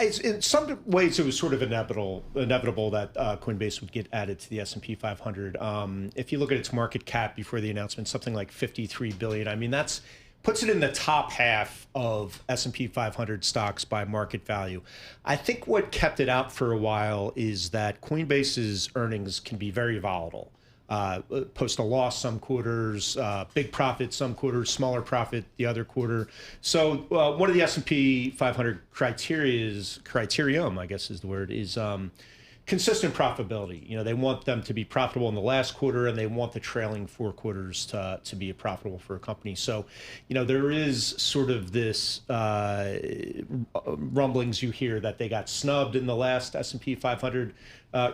In some ways, it was sort of inevitable that Coinbase would get added to the S&P 500. If you look at its market cap before the announcement, something like $53 billion. I mean, that's puts it in the top half of S&P 500 stocks by market value. I think what kept it out for a while is that Coinbase's earnings can be very volatile. Post a loss some quarters, big profit some quarters, smaller profit the other quarter. So one of the S&P 500 criterium, I guess is the word, is consistent profitability. You know, they want them to be profitable in the last quarter, and they want the trailing 4 quarters to be profitable for a company. So, you know, there is sort of this rumblings you hear that they got snubbed in the last S&P 500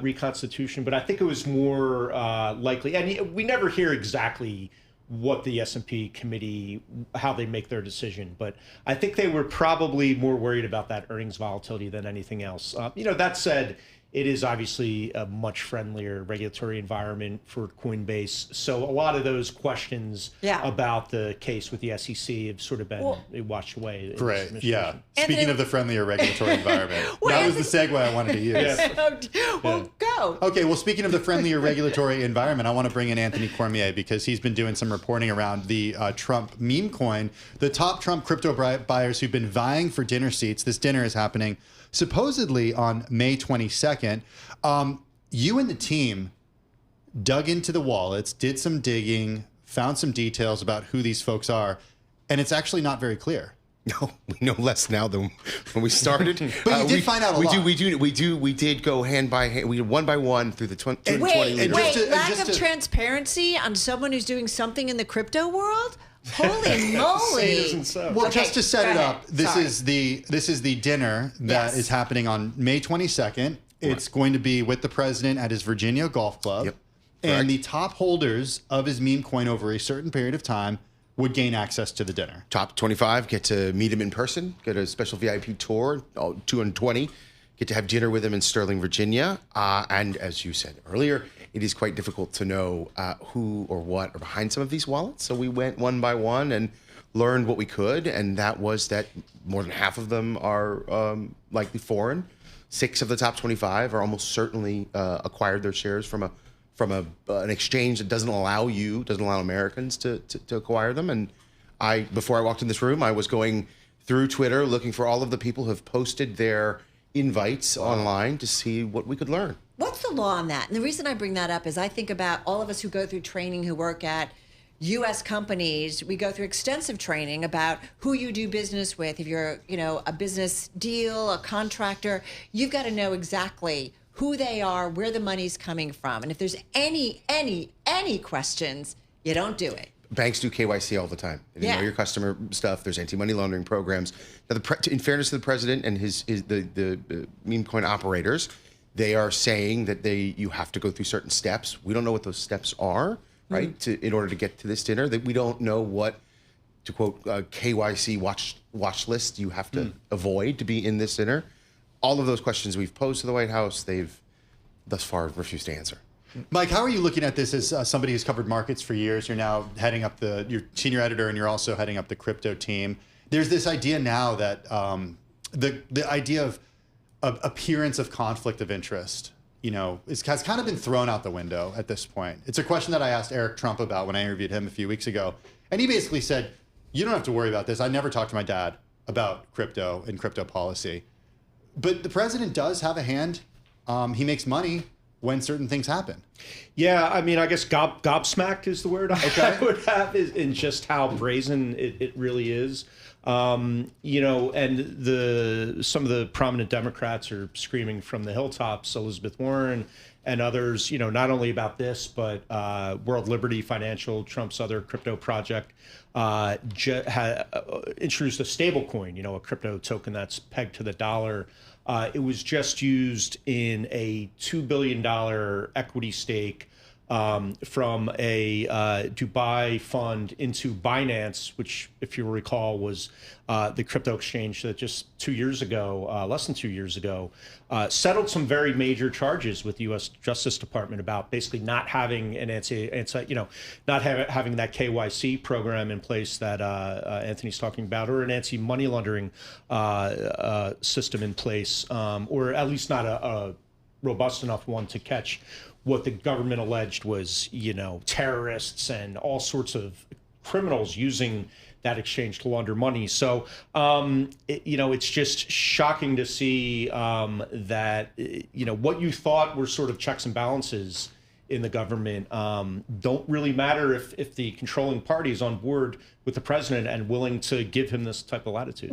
reconstitution, but I think it was more likely, and we never hear exactly what the S&P committee, how they make their decision, but I think they were probably more worried about that earnings volatility than anything else. You know, that said, it is obviously a much friendlier regulatory environment for Coinbase. So a lot of those questions about the case with the SEC have sort of been washed away. Right. Yeah. Speaking of the friendlier regulatory environment, that was the segue I wanted to use. Well, go. Okay. Well, speaking of the friendlier regulatory environment, I want to bring in Anthony Cormier because he's been doing some reporting around the Trump meme coin. The top Trump crypto buyers who've been vying for dinner seats. This dinner is happening supposedly on May 22nd. You and the team dug into the wallets, did some digging, found some details about who these folks are, and it's actually not very clear. No, we know less now than when we started. But you did find out a lot. We did go hand by hand. We did one by one through the 2020. Wait, lack of transparency on someone who's doing something in the crypto world? Holy moly! Well, just to set it up, this is the dinner that is happening on May 22nd. It's going to be with the president at his Virginia golf club, and the top holders of his meme coin over a certain period of time would gain access to the dinner. Top 25 get to meet him in person, get a special VIP tour. 220 get to have dinner with him in Sterling, Virginia, and as you said earlier, it is quite difficult to know who or what are behind some of these wallets. So we went one by one and learned what we could, and that was that more than half of them are likely foreign. 6 of the top 25 are almost certainly acquired their shares from an exchange that doesn't allow Americans to acquire them. And before I walked in this room, I was going through Twitter looking for all of the people who have posted their invites online to see what we could learn. What's the law on that? And the reason I bring that up is I think about all of us who go through training, who work at U.S. companies. We go through extensive training about who you do business with. If you're, a business deal, a contractor, you've got to know exactly who they are, where the money's coming from. And if there's any questions, you don't do it. Banks do KYC all the time. If you know your customer stuff, there's anti-money laundering programs. Now, in fairness to the president and the meme coin operators, they are saying that you have to go through certain steps. We don't know what those steps are, right? In order to get to this dinner, that we don't know what, to quote, KYC watch list you have to avoid to be in this dinner. All of those questions we've posed to the White House, they've thus far refused to answer. Mike, how are you looking at this as somebody who's covered markets for years? You're now heading up you're senior editor, and you're also heading up the crypto team. There's this idea now that the idea of appearance of conflict of interest, has kind of been thrown out the window at this point. It's a question that I asked Eric Trump about when I interviewed him a few weeks ago. And he basically said, you don't have to worry about this. I never talked to my dad about crypto and crypto policy. But the president does have a hand. He makes money when certain things happen. Yeah, I mean, I guess gobsmacked is the word I would have, in just how brazen it really is. And some of the prominent Democrats are screaming from the hilltops, Elizabeth Warren and others, not only about this, but World Liberty Financial, Trump's other crypto project, introduced a stable coin, a crypto token that's pegged to the dollar. It was just used in a $2 billion equity stake from a Dubai fund into Binance, which, if you recall, was the crypto exchange that just 2 years ago, less than 2 years ago, settled some very major charges with the U.S. Justice Department about basically not having an not having that KYC program in place that Anthony's talking about, or an anti-money laundering system in place, or at least not a robust enough one to catch what the government alleged was, terrorists and all sorts of criminals using that exchange to launder money. So, it's just shocking to see that, what you thought were sort of checks and balances in the government don't really matter if the controlling party is on board with the president and willing to give him this type of latitude.